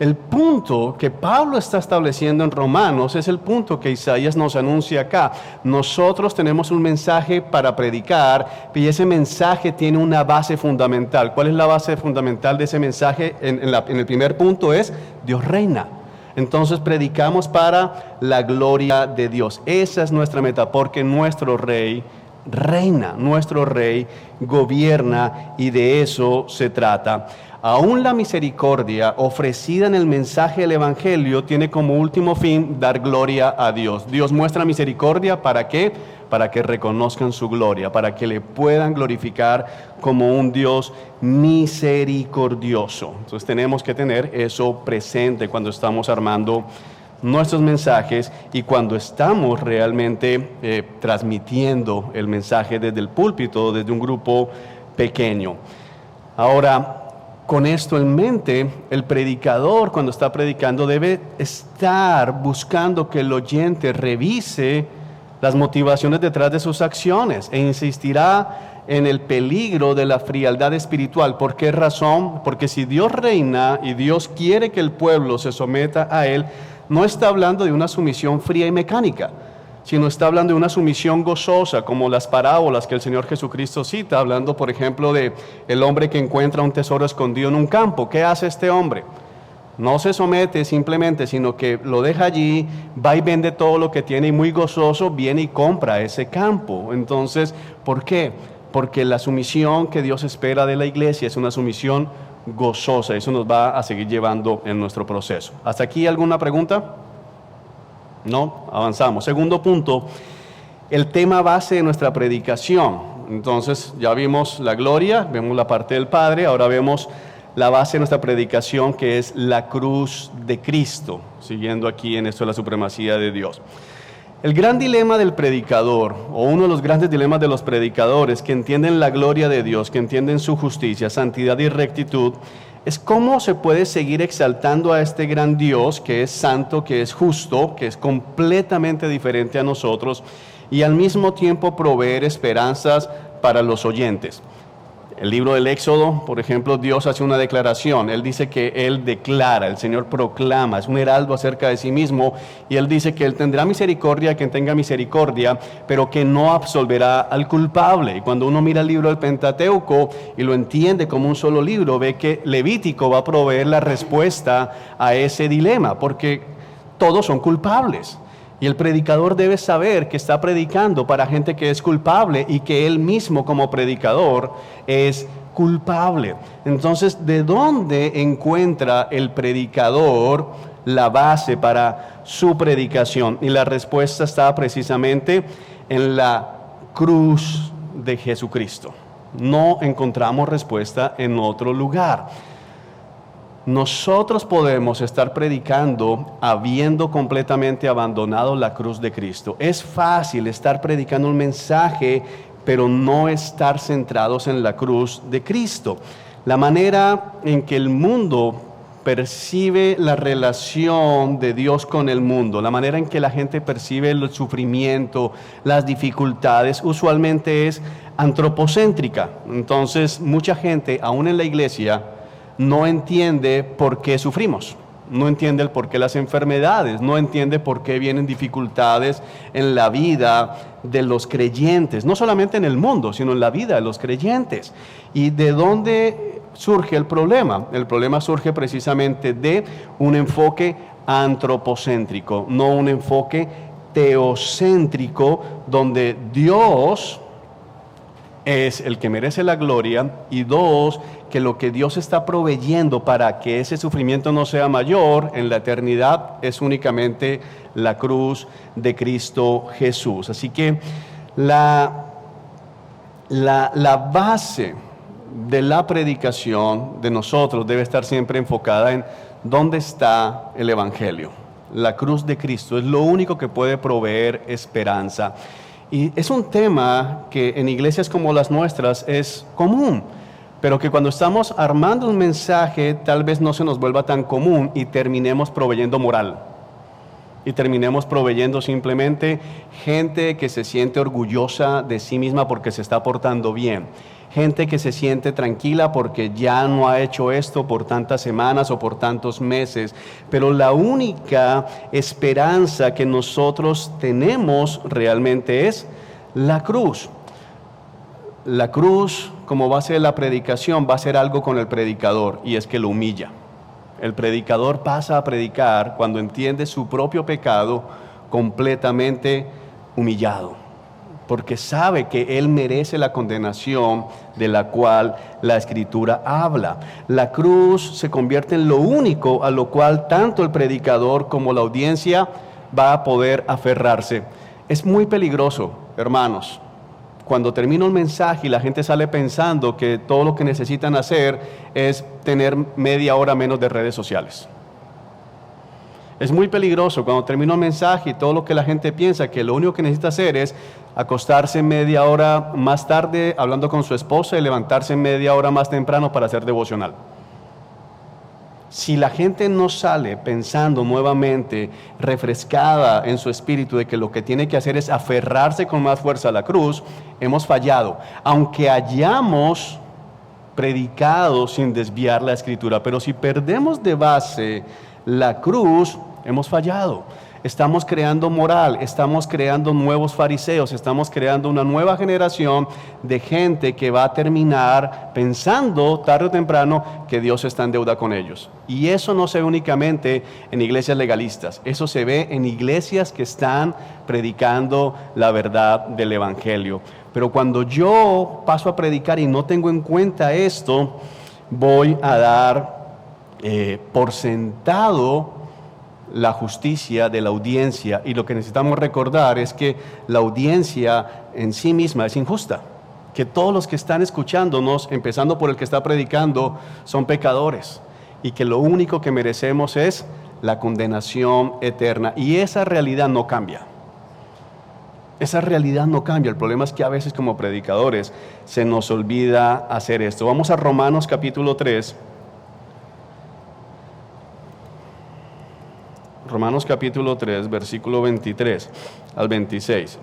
El punto que Pablo está estableciendo en Romanos es el punto que Isaías nos anuncia acá. Nosotros tenemos un mensaje para predicar y ese mensaje tiene una base fundamental. ¿Cuál es la base fundamental de ese mensaje? En el primer punto es: Dios reina. Entonces predicamos para la gloria de Dios. Esa es nuestra meta, porque nuestro Rey reina, nuestro Rey gobierna, y de eso se trata. Aún la misericordia ofrecida en el mensaje del Evangelio tiene como último fin dar gloria a Dios. Dios muestra misericordia, ¿para qué? Para que reconozcan su gloria, para que le puedan glorificar como un Dios misericordioso. Entonces tenemos que tener eso presente cuando estamos armando nuestros mensajes y cuando estamos realmente transmitiendo el mensaje desde el púlpito, desde un grupo pequeño. Ahora, con esto en mente, el predicador, cuando está predicando, debe estar buscando que el oyente revise las motivaciones detrás de sus acciones e insistirá en el peligro de la frialdad espiritual. ¿Por qué razón? Porque si Dios reina y Dios quiere que el pueblo se someta a Él, no está hablando de una sumisión fría y mecánica, sino está hablando de una sumisión gozosa, como las parábolas que el Señor Jesucristo cita, hablando por ejemplo de el hombre que encuentra un tesoro escondido en un campo. ¿Qué hace este hombre? No se somete simplemente, sino que lo deja allí, va y vende todo lo que tiene y muy gozoso viene y compra ese campo. Entonces, ¿por qué? Porque la sumisión que Dios espera de la iglesia es una sumisión gozosa. Eso nos va a seguir llevando en nuestro proceso. ¿Hasta aquí alguna pregunta? No, avanzamos. Segundo punto, el tema base de nuestra predicación. Entonces ya vimos la gloria, vemos la parte del Padre, ahora vemos la base de nuestra predicación, que es la cruz de Cristo, siguiendo aquí en esto de la supremacía de Dios. El gran dilema del predicador, o uno de los grandes dilemas de los predicadores que entienden la gloria de Dios, que entienden su justicia, santidad y rectitud, es cómo se puede seguir exaltando a este gran Dios que es santo, que es justo, que es completamente diferente a nosotros, y al mismo tiempo proveer esperanzas para los oyentes. El libro del Éxodo, por ejemplo, Dios hace una declaración. Él dice que Él declara, el Señor proclama, es un heraldo acerca de sí mismo, y Él dice que Él tendrá misericordia a quien tenga misericordia, pero que no absolverá al culpable. Y cuando uno mira el libro del Pentateuco y lo entiende como un solo libro, ve que Levítico va a proveer la respuesta a ese dilema, porque todos son culpables. Y el predicador debe saber que está predicando para gente que es culpable y que él mismo como predicador es culpable. Entonces, ¿de dónde encuentra el predicador la base para su predicación? Y la respuesta está precisamente en la cruz de Jesucristo. No encontramos respuesta en otro lugar. Nosotros podemos estar predicando habiendo completamente abandonado la cruz de Cristo. Es fácil estar predicando un mensaje, pero no estar centrados en la cruz de Cristo. La manera en que el mundo percibe la relación de Dios con el mundo, la manera en que la gente percibe el sufrimiento, las dificultades, usualmente es antropocéntrica. Entonces, mucha gente, aún en la iglesia, no entiende por qué sufrimos, no entiende el por qué las enfermedades, no entiende por qué vienen dificultades en la vida de los creyentes, no solamente en el mundo, sino en la vida de los creyentes. ¿Y de dónde surge el problema? El problema surge precisamente de un enfoque antropocéntrico, no un enfoque teocéntrico, donde Dios es el que merece la gloria, y dos, que lo que Dios está proveyendo para que ese sufrimiento no sea mayor en la eternidad es únicamente la cruz de Cristo Jesús. Así que la base de la predicación de nosotros debe estar siempre enfocada en dónde está el Evangelio. La cruz de Cristo es lo único que puede proveer esperanza. Y es un tema que en iglesias como las nuestras es común, pero que cuando estamos armando un mensaje tal vez no se nos vuelva tan común y terminemos proveyendo moral. Y terminemos proveyendo simplemente gente que se siente orgullosa de sí misma porque se está portando bien. Gente que se siente tranquila porque ya no ha hecho esto por tantas semanas o por tantos meses. Pero la única esperanza que nosotros tenemos realmente es la cruz. La cruz, como base de la predicación, va a ser algo con el predicador, y es que lo humilla. El predicador pasa a predicar cuando entiende su propio pecado completamente humillado, porque sabe que él merece la condenación de la cual la Escritura habla. La cruz se convierte en lo único a lo cual tanto el predicador como la audiencia va a poder aferrarse. Es muy peligroso, hermanos, cuando termina un mensaje y la gente sale pensando que todo lo que necesitan hacer es tener media hora menos de redes sociales. Es muy peligroso cuando termina un mensaje y todo lo que la gente piensa que lo único que necesita hacer es acostarse media hora más tarde hablando con su esposa y levantarse media hora más temprano para hacer devocional. Si la gente no sale pensando nuevamente, refrescada en su espíritu de que lo que tiene que hacer es aferrarse con más fuerza a la cruz, hemos fallado. Aunque hayamos predicado sin desviar la Escritura, pero si perdemos de base la cruz, hemos fallado. Estamos creando moral, estamos creando nuevos fariseos, estamos creando una nueva generación de gente que va a terminar pensando tarde o temprano que Dios está en deuda con ellos. Y eso no se ve únicamente en iglesias legalistas, eso se ve en iglesias que están predicando la verdad del Evangelio. Pero cuando yo paso a predicar y no tengo en cuenta esto, voy a dar por sentado la justicia de la audiencia, y lo que necesitamos recordar es que la audiencia en sí misma es injusta, que todos los que están escuchándonos, empezando por el que está predicando, son pecadores, y que lo único que merecemos es la condenación eterna, y esa realidad no cambia. Esa realidad no cambia. El problema es que a veces como predicadores se nos olvida hacer esto. Vamos a Romanos capítulo 3. Romanos capítulo 3, versículo 23 al 26.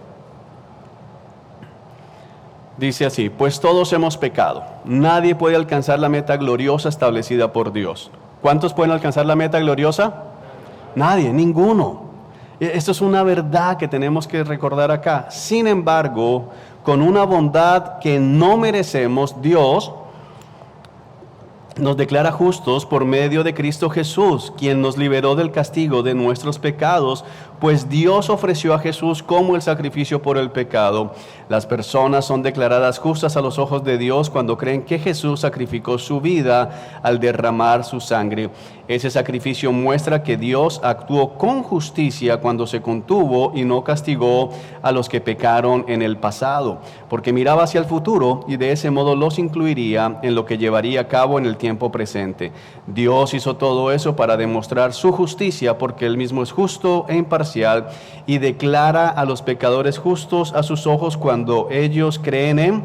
Dice así: pues todos hemos pecado. Nadie puede alcanzar la meta gloriosa establecida por Dios. ¿Cuántos pueden alcanzar la meta gloriosa? Nadie, ninguno. Esto es una verdad que tenemos que recordar acá. Sin embargo, con una bondad que no merecemos, Dios nos declara justos por medio de Cristo Jesús, quien nos liberó del castigo de nuestros pecados, pues Dios ofreció a Jesús como el sacrificio por el pecado. Las personas son declaradas justas a los ojos de Dios cuando creen que Jesús sacrificó su vida al derramar su sangre. Ese sacrificio muestra que Dios actuó con justicia cuando se contuvo y no castigó a los que pecaron en el pasado, porque miraba hacia el futuro y de ese modo los incluiría en lo que llevaría a cabo en el tiempo presente. Dios hizo todo eso para demostrar su justicia, porque Él mismo es justo e imparcial y declara a los pecadores justos a sus ojos cuando ellos creen en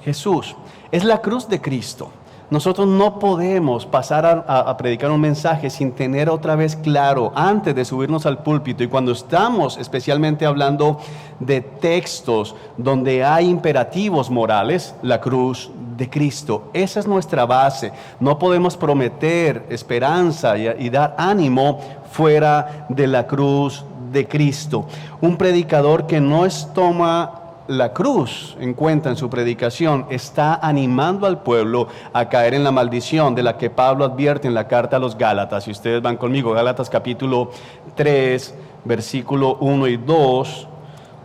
Jesús. Es la cruz de Cristo. Nosotros no podemos pasar a predicar un mensaje sin tener otra vez claro antes de subirnos al púlpito, y cuando estamos especialmente hablando de textos donde hay imperativos morales, la cruz de Cristo. Esa es nuestra base. No podemos prometer esperanza y dar ánimo fuera de la cruz de Cristo. Un predicador que no toma la cruz en cuenta en su predicación está animando al pueblo a caer en la maldición de la que Pablo advierte en la carta a los Gálatas. Si ustedes van conmigo, Gálatas capítulo 3, versículo 1 y 2,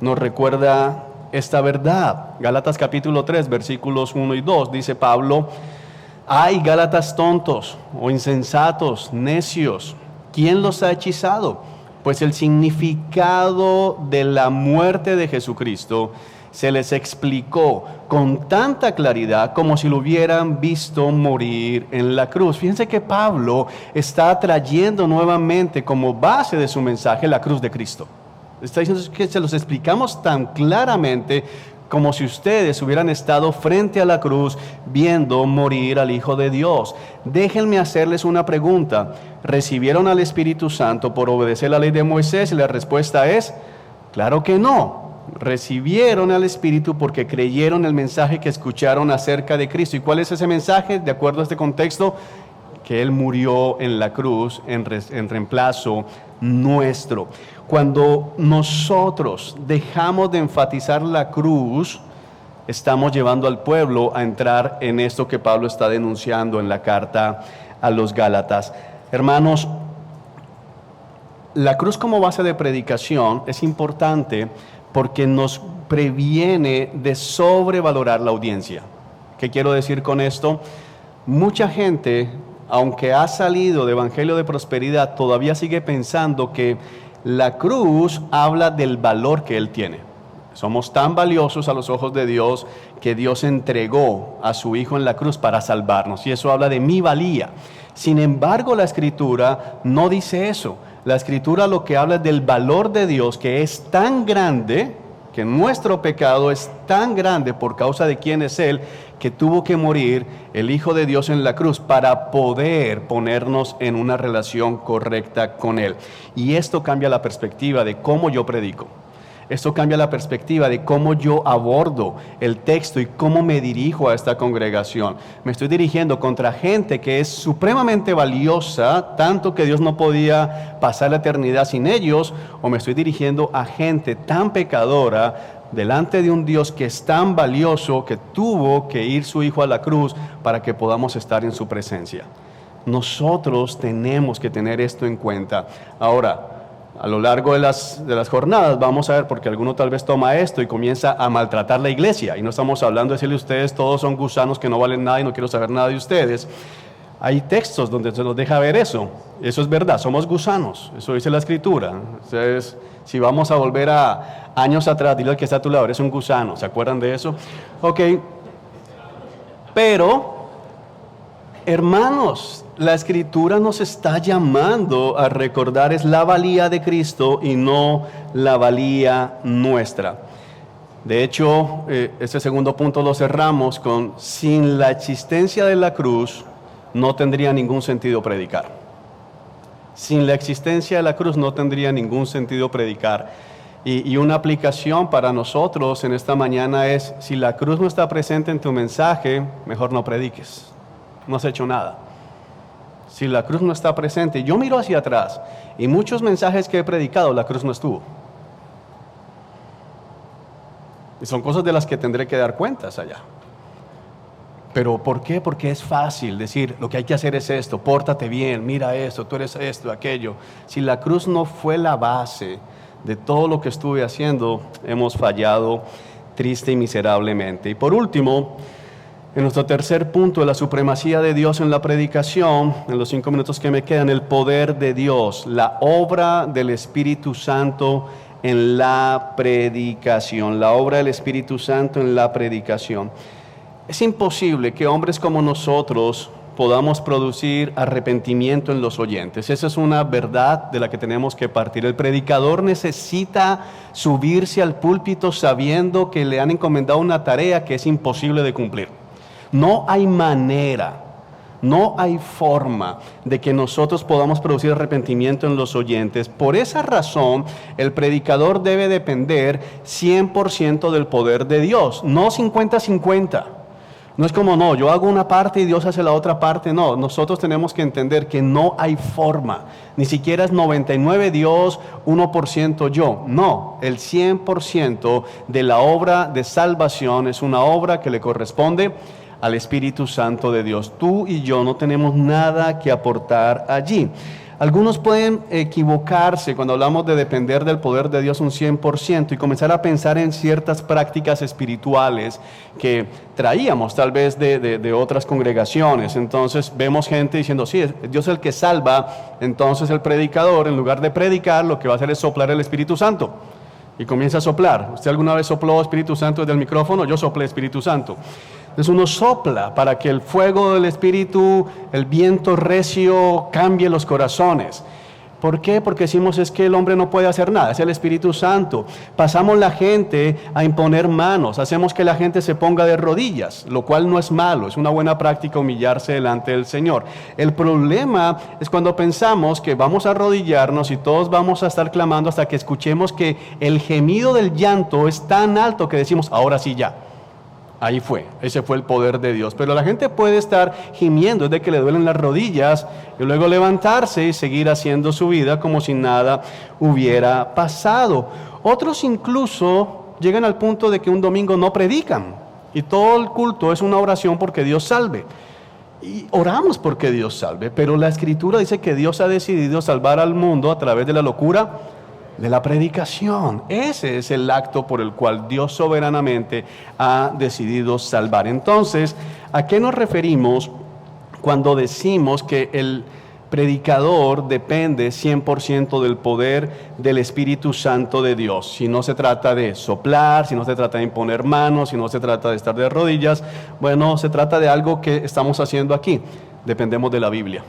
nos recuerda esta verdad. Gálatas capítulo 3, versículos 1 y 2, dice Pablo: ¡ay, Gálatas tontos o insensatos, necios! ¿Quién los ha hechizado? Pues el significado de la muerte de Jesucristo se les explicó con tanta claridad como si lo hubieran visto morir en la cruz. Fíjense que Pablo está trayendo nuevamente como base de su mensaje la cruz de Cristo. Está diciendo que se los explicamos tan claramente como si ustedes hubieran estado frente a la cruz viendo morir al Hijo de Dios. Déjenme hacerles una pregunta. ¿Recibieron al Espíritu Santo por obedecer la ley de Moisés? Y la respuesta es: claro que no. Recibieron al Espíritu porque creyeron el mensaje que escucharon acerca de Cristo. ¿Y cuál es ese mensaje? De acuerdo a este contexto, que Él murió en la cruz en reemplazo nuestro. Cuando nosotros dejamos de enfatizar la cruz, estamos llevando al pueblo a entrar en esto que Pablo está denunciando en la carta a los Gálatas. Hermanos, la cruz como base de predicación es importante porque nos previene de sobrevalorar la audiencia. ¿Qué quiero decir con esto? Mucha gente, aunque ha salido de Evangelio de Prosperidad, todavía sigue pensando que la cruz habla del valor que Él tiene. Somos tan valiosos a los ojos de Dios que Dios entregó a su Hijo en la cruz para salvarnos, y eso habla de mi valía. Sin embargo, la Escritura no dice eso. La Escritura lo que habla es del valor de Dios, que es tan grande, que nuestro pecado es tan grande por causa de quién es Él, que tuvo que morir el Hijo de Dios en la cruz para poder ponernos en una relación correcta con Él. Y esto cambia la perspectiva de cómo yo predico. Esto cambia la perspectiva de cómo yo abordo el texto y cómo me dirijo a esta congregación. Me estoy dirigiendo contra gente que es supremamente valiosa, tanto que Dios no podía pasar la eternidad sin ellos, o me estoy dirigiendo a gente tan pecadora delante de un Dios que es tan valioso que tuvo que ir su Hijo a la cruz para que podamos estar en su presencia. Nosotros tenemos que tener esto en cuenta. Ahora, a lo largo de las jornadas vamos a ver, porque alguno tal vez toma esto y comienza a maltratar la iglesia, y no estamos hablando de decirle a ustedes todos son gusanos que no valen nada y no quiero saber nada de ustedes. Hay textos donde se nos deja ver eso. Eso es verdad, somos gusanos, eso dice la Escritura. Entonces, si vamos a volver a años atrás, dile al que está a tu lado, eres un gusano, ¿se acuerdan de eso? Ok, pero, hermanos, la Escritura nos está llamando a recordar es la valía de Cristo y no la valía nuestra. De hecho, este segundo punto lo cerramos con: sin la existencia de la cruz no tendría ningún sentido predicar. Sin la existencia de la cruz no tendría ningún sentido predicar. Y una aplicación para nosotros en esta mañana es: si la cruz no está presente en tu mensaje, mejor no prediques. No has hecho nada. Si la cruz no está presente, yo miro hacia atrás y muchos mensajes que he predicado, la cruz no estuvo. Y son cosas de las que tendré que dar cuentas allá. ¿Pero por qué? Porque es fácil decir, lo que hay que hacer es esto, pórtate bien, mira esto, tú eres esto, aquello. Si la cruz no fue la base de todo lo que estuve haciendo, hemos fallado triste y miserablemente. Y por último, en nuestro tercer punto de la supremacía de Dios en la predicación, en los 5 minutos que me quedan, el poder de Dios, la obra del Espíritu Santo en la predicación, la obra del Espíritu Santo en la predicación. Es imposible que hombres como nosotros podamos producir arrepentimiento en los oyentes. Esa es una verdad de la que tenemos que partir. El predicador necesita subirse al púlpito sabiendo que le han encomendado una tarea que es imposible de cumplir. No hay manera, no hay forma de que nosotros podamos producir arrepentimiento en los oyentes. Por esa razón, el predicador debe depender 100% del poder de Dios, no 50-50. No es como, no, yo hago una parte y Dios hace la otra parte. No, nosotros tenemos que entender que no hay forma. Ni siquiera es 99 Dios, 1% yo. No, el 100% de la obra de salvación es una obra que le corresponde al Espíritu Santo de Dios. Tú y yo no tenemos nada que aportar allí. Algunos pueden equivocarse cuando hablamos de depender del poder de Dios un 100% y comenzar a pensar en ciertas prácticas espirituales que traíamos tal vez de otras congregaciones. Entonces vemos gente diciendo, sí, Dios es el que salva, entonces el predicador en lugar de predicar lo que va a hacer es soplar el Espíritu Santo. Y comienza a soplar. ¿Usted alguna vez sopló Espíritu Santo desde el micrófono? Yo soplé Espíritu Santo. Entonces uno sopla para que el fuego del Espíritu, el viento recio cambie los corazones. ¿Por qué? Porque decimos es que el hombre no puede hacer nada, es el Espíritu Santo. Pasamos la gente a imponer manos, hacemos que la gente se ponga de rodillas, lo cual no es malo, es una buena práctica humillarse delante del Señor. El problema es cuando pensamos que vamos a arrodillarnos y todos vamos a estar clamando hasta que escuchemos que el gemido del llanto es tan alto que decimos, ahora sí ya. Ahí fue, ese fue el poder de Dios. Pero la gente puede estar gimiendo desde que le duelen las rodillas y luego levantarse y seguir haciendo su vida como si nada hubiera pasado. Otros incluso llegan al punto de que un domingo no predican y todo el culto es una oración porque Dios salve. Y oramos porque Dios salve, pero la Escritura dice que Dios ha decidido salvar al mundo a través de la locura de la predicación. Ese es el acto por el cual Dios soberanamente ha decidido salvar. Entonces, ¿a qué nos referimos cuando decimos que el predicador depende 100% del poder del Espíritu Santo de Dios? Si no se trata de soplar, si no se trata de imponer manos, si no se trata de estar de rodillas, bueno, se trata de algo que estamos haciendo aquí. Dependemos de la Biblia.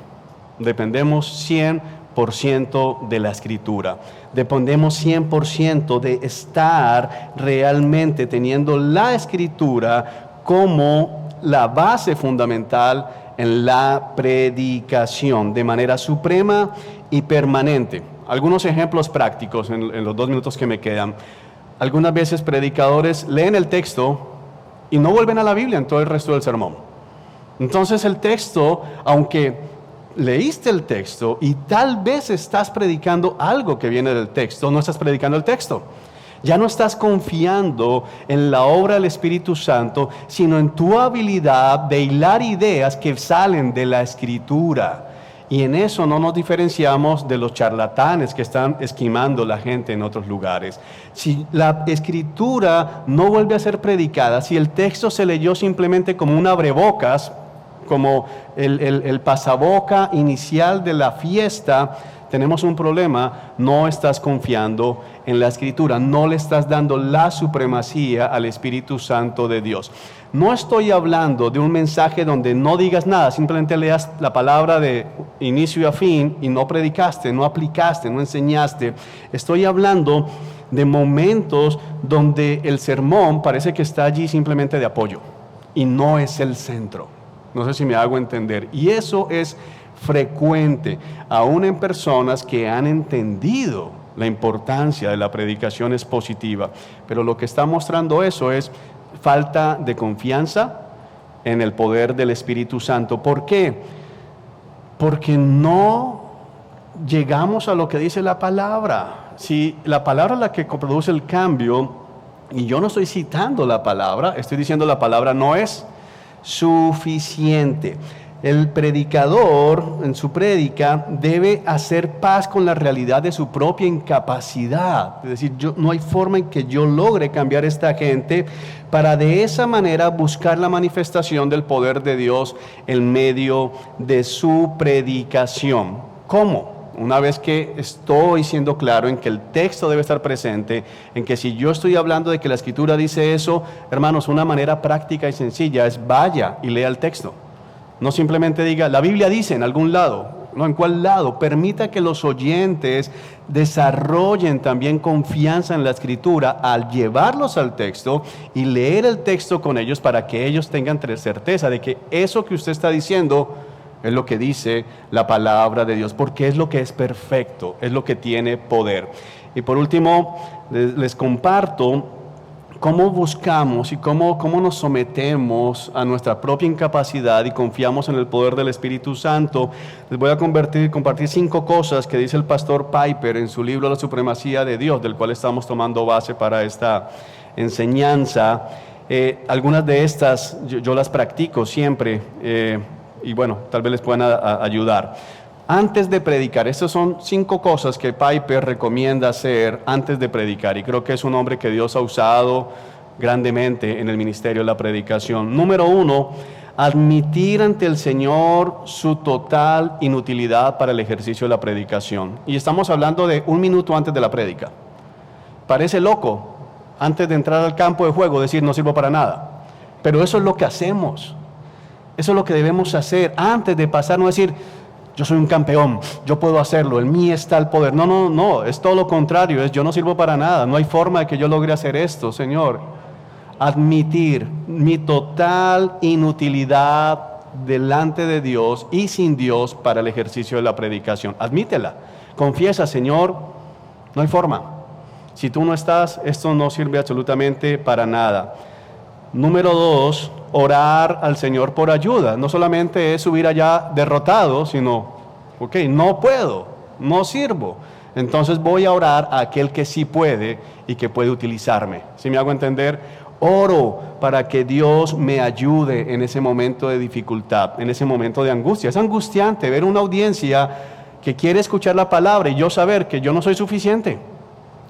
Dependemos 100% de la Escritura. Dependemos 100% de estar realmente teniendo la Escritura como la base fundamental en la predicación, de manera suprema y permanente. Algunos ejemplos prácticos en los 2 minutos que me quedan. Algunas veces predicadores leen el texto y no vuelven a la Biblia en todo el resto del sermón. Entonces el texto, aunque leíste el texto y tal vez estás predicando algo que viene del texto, no estás predicando el texto. Ya no estás confiando en la obra del Espíritu Santo, sino en tu habilidad de hilar ideas que salen de la Escritura. Y en eso no nos diferenciamos de los charlatanes que están esquimando la gente en otros lugares. Si la Escritura no vuelve a ser predicada, si el texto se leyó simplemente como un abrebocas, como el pasaboca inicial de la fiesta, tenemos un problema. No estás confiando en la Escritura, no le estás dando la supremacía al Espíritu Santo de Dios. No estoy hablando de un mensaje donde no digas nada, simplemente leas la palabra de inicio a fin y no predicaste, no aplicaste, no enseñaste. Estoy hablando de momentos donde el sermón parece que está allí simplemente de apoyo y no es el centro. No sé si me hago entender. Y eso es frecuente, aún en personas que han entendido la importancia de la predicación expositiva. Pero lo que está mostrando eso es falta de confianza en el poder del Espíritu Santo. ¿Por qué? Porque no llegamos a lo que dice la palabra. Si la palabra es la que produce el cambio, y yo no estoy citando la palabra, estoy diciendo la palabra no es suficiente. El predicador en su prédica debe hacer paz con la realidad de su propia incapacidad. Es decir, no hay forma en que yo logre cambiar a esta gente para de esa manera buscar la manifestación del poder de Dios en medio de su predicación. ¿Cómo? Una vez que estoy siendo claro en que el texto debe estar presente, en que si yo estoy hablando de que la Escritura dice eso, hermanos, una manera práctica y sencilla es vaya y lea el texto. No simplemente diga, la Biblia dice en algún lado. No, ¿en cuál lado? Permita que los oyentes desarrollen también confianza en la Escritura al llevarlos al texto y leer el texto con ellos para que ellos tengan certeza de que eso que usted está diciendo es lo que dice la palabra de Dios, porque es lo que es perfecto, es lo que tiene poder. Y por último, les comparto cómo buscamos y cómo nos sometemos a nuestra propia incapacidad y confiamos en el poder del Espíritu Santo. Les voy a compartir 5 cosas que dice el pastor Piper en su libro La Supremacía de Dios, del cual estamos tomando base para esta enseñanza. Algunas de estas yo las practico siempre y bueno, tal vez les puedan ayudar. Antes de predicar, estas son 5 cosas que Piper recomienda hacer antes de predicar, y creo que es un hombre que Dios ha usado grandemente en el ministerio de la predicación. Número 1, admitir ante el Señor su total inutilidad para el ejercicio de la predicación. Y estamos hablando de 1 minuto antes de la prédica. Parece loco, antes de entrar al campo de juego, decir no sirvo para nada, pero eso es lo que hacemos. Eso es lo que debemos hacer antes de pasar, no decir yo soy un campeón, yo puedo hacerlo, en mí está el poder. No, es todo lo contrario, es yo no sirvo para nada, no hay forma de que yo logre hacer esto, Señor. Admitir mi total inutilidad delante de Dios y sin Dios para el ejercicio de la predicación. Admítela, confiesa, Señor, no hay forma. Si tú no estás, esto no sirve absolutamente para nada. Número 2, orar al Señor por ayuda. No solamente es subir allá derrotado, sino, no puedo, no sirvo. Entonces voy a orar a aquel que sí puede y que puede utilizarme. ¿Sí me hago entender? Oro para que Dios me ayude en ese momento de dificultad, en ese momento de angustia. Es angustiante ver una audiencia que quiere escuchar la palabra y yo saber que yo no soy suficiente.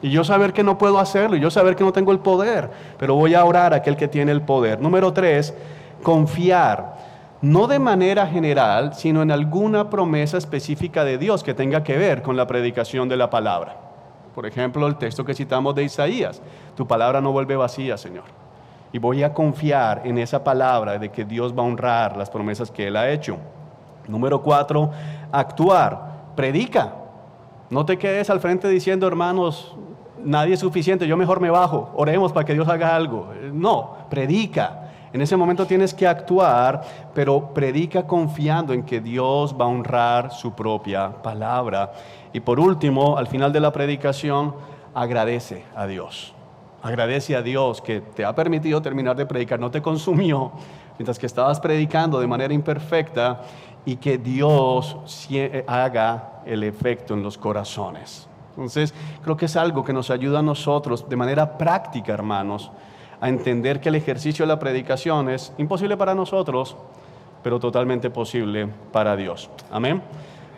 Y yo saber que no puedo hacerlo, y yo saber que no tengo el poder, pero voy a orar a aquel que tiene el poder. Número 3, confiar, no de manera general, sino en alguna promesa específica de Dios que tenga que ver con la predicación de la palabra. Por ejemplo, el texto que citamos de Isaías, tu palabra no vuelve vacía, Señor. Y voy a confiar en esa palabra de que Dios va a honrar las promesas que Él ha hecho. Número 4, actuar, predica. No te quedes al frente diciendo, hermanos, nadie es suficiente, yo mejor me bajo, oremos para que Dios haga algo. No, predica. En ese momento tienes que actuar, pero predica confiando en que Dios va a honrar su propia palabra. Y por último, al final de la predicación, agradece a Dios. Agradece a Dios que te ha permitido terminar de predicar, no te consumió mientras que estabas predicando de manera imperfecta, y que Dios haga el efecto en los corazones. Entonces, creo que es algo que nos ayuda a nosotros de manera práctica, hermanos, a entender que el ejercicio de la predicación es imposible para nosotros, pero totalmente posible para Dios. Amén.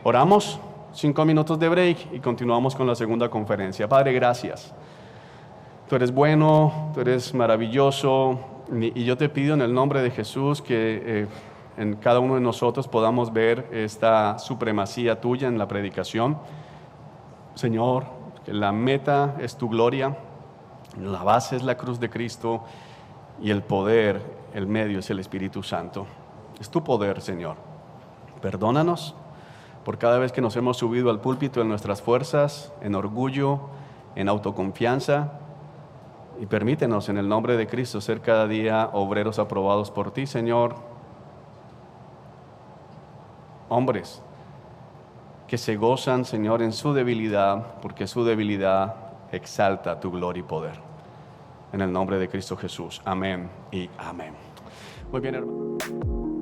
Oramos, 5 minutos de break y continuamos con la segunda conferencia. Padre, gracias. Tú eres bueno, tú eres maravilloso, y yo te pido en el nombre de Jesús que en cada uno de nosotros podamos ver esta supremacía tuya en la predicación. Señor, que la meta es tu gloria, la base es la cruz de Cristo y el poder, el medio es el Espíritu Santo. Es tu poder, Señor. Perdónanos por cada vez que nos hemos subido al púlpito en nuestras fuerzas, en orgullo, en autoconfianza. Y permítenos en el nombre de Cristo ser cada día obreros aprobados por ti, Señor. Hombres que se gozan, Señor, en su debilidad, porque su debilidad exalta tu gloria y poder. En el nombre de Cristo Jesús. Amén y amén. Muy bien, hermano.